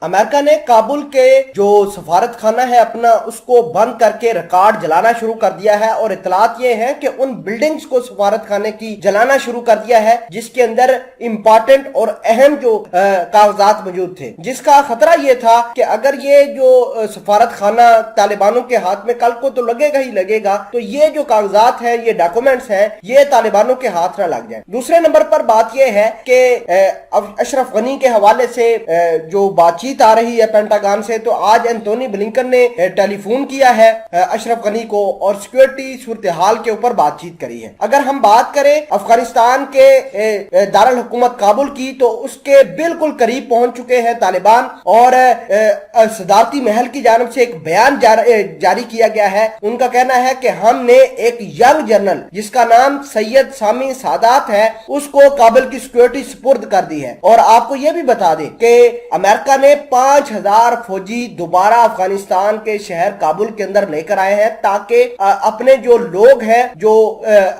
امریکہ نے کابل کے جو سفارت خانہ ہے اپنا اس کو بند کر کے ریکارڈ جلانا شروع کر دیا ہے، اور اطلاعات یہ ہیں کہ ان بلڈنگز کو سفارت خانے کی جلانا شروع کر دیا ہے جس کے اندر امپارٹنٹ اور اہم جو کاغذات موجود تھے، جس کا خطرہ یہ تھا کہ اگر یہ جو سفارت خانہ طالبانوں کے ہاتھ میں کل کو تو لگے گا ہی لگے گا، تو یہ جو کاغذات ہیں، یہ ڈاکومنٹس ہیں، یہ طالبانوں کے ہاتھ نہ لگ جائیں۔ دوسرے نمبر پر بات یہ ہے کہ اشرف غنی کے حوالے سے جو بات چیت آ رہی ہے پینٹاگان سے، تو آج اینتونی بلنکن نے ٹیلی فون کیا ہے اشرف غنی کو اور سیکورٹی صورتحال کے اوپر بات چیت کری ہے۔ اگر ہم بات کریں افغانستان کے دارالحکومت کابل کی، تو اس کے بالکل قریب پہنچ چکے ہیں طالبان، اور صدارتی محل کی جانب سے ایک بیان جاری کیا گیا ہے۔ ان کا کہنا ہے کہ ہم نے ایک ینگ جنرل جس کا نام سید سامی سادات ہے اس کو کابل کی سیکورٹی سپرد کر دی ہے۔ اور آپ کو یہ بھی بتا دیں کہ امریکہ نے 5000 فوجی دوبارہ افغانستان کے شہر کابل کے اندر لے کر آئے ہیں، تاکہ اپنے جو لوگ ہیں جو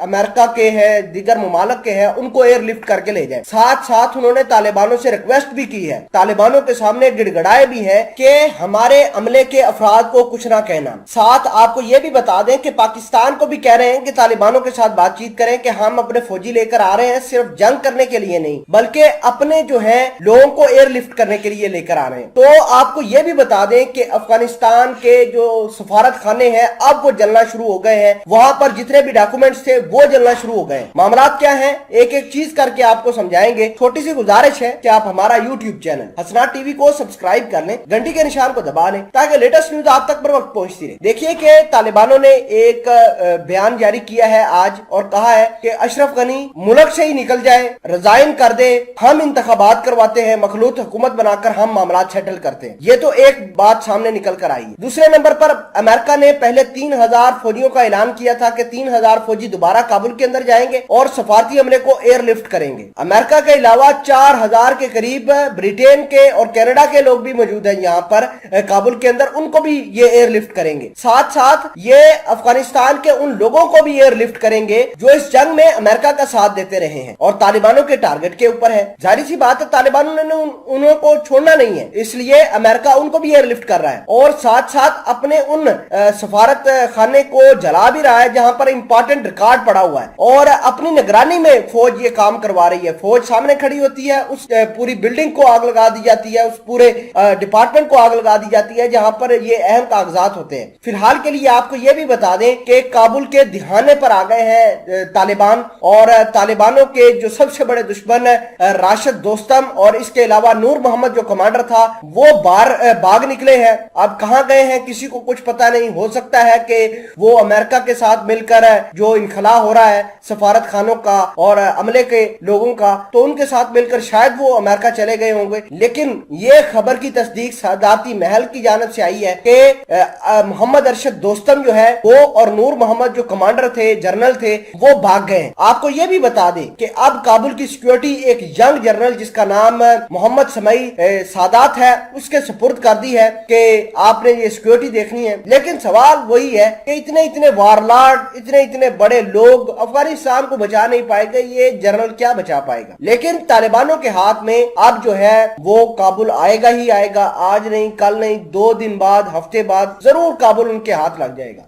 امریکہ کے ہیں، دیگر ممالک کے ہیں، ان کو ایئر لفٹ کر کے لے جائیں۔ ساتھ ساتھ انہوں نے طالبانوں سے ریکویسٹ بھی کی ہے، طالبانوں کے سامنے گڑ گڑائے بھی ہے کہ ہمارے عملے کے افراد کو کچھ نہ کہنا۔ ساتھ آپ کو یہ بھی بتا دیں کہ پاکستان کو بھی کہہ رہے ہیں کہ طالبانوں کے ساتھ بات چیت کریں کہ ہم اپنے فوجی لے کر آ رہے ہیں، صرف جنگ کرنے کے لیے نہیں بلکہ اپنے جو ہے لوگوں کو ایئر لفٹ کرنے کے لیے لے کر آ رہے ہیں۔ تو آپ کو یہ بھی بتا دیں کہ افغانستان کے جو سفارت خانے ہیں اب وہ جلنا شروع ہو گئے ہیں، وہاں پر جتنے بھی ڈاکومنٹس تھے وہ جلنا شروع ہو گئے ہیں۔ معاملات کیا ہیں ایک ایک چیز کر کے آپ کو سمجھائیں گے۔ چھوٹی سی گزارش ہے کہ آپ ہمارا یوٹیوب چینل حسنات ٹی وی کو سبسکرائب کر لیں، گھنٹی کے نشان کو دبا لیں تاکہ لیٹسٹ نیوز آپ تک پر وقت پہنچتی رہے۔ دیکھیے کہ طالبانوں نے ایک بیان جاری کیا ہے آج اور کہا ہے کہ اشرف غنی ملک سے ہی نکل جائے، ریزائن کر دے، ہم انتخابات کرواتے ہیں، مخلوط حکومت بنا کر ہم معاملات سیٹل کرتے ہیں۔ یہ تو ایک بات سامنے نکل کر آئی ہے۔ دوسرے نمبر پر امریکہ نے پہلے 3000 فوجیوں کا اعلان کیا تھا کہ 3000 فوجی دوبارہ کابل کے اندر جائیں گے اور سفارتی عملے کو ایئر لفٹ کریں گے۔ امریکہ کے علاوہ 4000 کے قریب برطانیہ کے اور کینیڈا کے لوگ بھی موجود ہیں یہاں پر کابل کے اندر، ان کو بھی یہ ایئر لفٹ کریں گے۔ ساتھ ساتھ یہ افغانستان کے ان لوگوں کو بھی ایئر لفٹ کریں گے جو اس جنگ میں امریکہ کا ساتھ دیتے رہے ہیں اور طالبانوں کے ٹارگٹ کے اوپر ہے۔ ظاہر سی بات ہے طالبانوں نے انہوں کو چھوڑنا نہیں ہے، اس لیے امریکہ ان کو بھی ایئر لفٹ کر رہا ہے اور ساتھ ساتھ اپنے ان سفارت خانے کو جلا بھی رہا ہے جہاں پر امپورٹنٹ ریکارڈ پڑا ہوا ہے، اور اپنی نگرانی میں فوج یہ کام کروا رہی ہے۔ فوج سامنے کھڑی ہوتی ہے، اس پوری بلڈنگ کو آگ لگا دی جاتی ہے، اس پورے ڈپارٹمنٹ کو آگ لگا دی جاتی ہے جہاں پر یہ اہم کاغذات ہوتے ہیں۔ فی الحال کے لیے آپ کو یہ بھی بتا دیں کہ کابل کے دہانے پر آ گئے ہیں طالبان، اور طالبانوں کے جو سب سے بڑے دشمن راشد دوستم اور اس کے علاوہ نور محمد جو کمانڈر تھا وہ بھاگ نکلے ہیں۔ اب کہاں گئے ہیں کسی کو کچھ پتا نہیں، ہو سکتا ہے کہ وہ امریکہ کے ساتھ مل کر جو انخلا ہو رہا ہے سفارت خانوں کا اور عملے کے لوگوں کا، تو ان کے ساتھ مل کر شاید وہ امریکہ چلے گئے ہوں گے۔ لیکن یہ خبر کی تصدیق صدارتی محل کی جانب سے آئی ہے کہ محمد ارشد دوستم جو ہے وہ اور نور محمد جو کمانڈر تھے، جنرل تھے، وہ بھاگ گئے ہیں۔ آپ کو یہ بھی بتا دیں کہ اب کابل کی سیکورٹی ایک ینگ جنرل جس کا نام محمد سمی سادات ہے اس کے سپرد کر دی ہے کہ آپ نے یہ سیکورٹی دیکھنی ہے۔ لیکن سوال وہی ہے کہ اتنے وارلارڈ، اتنے بڑے لوگ افغانستان کو بچا نہیں پائے گا، یہ جنرل کیا بچا پائے گا؟ لیکن طالبانوں کے ہاتھ میں اب جو ہے وہ کابل آئے گا ہی آئے گا، آج نہیں، کل نہیں، 2 دن بعد، ہفتے بعد ضرور کابل ان کے ہاتھ لگ جائے گا۔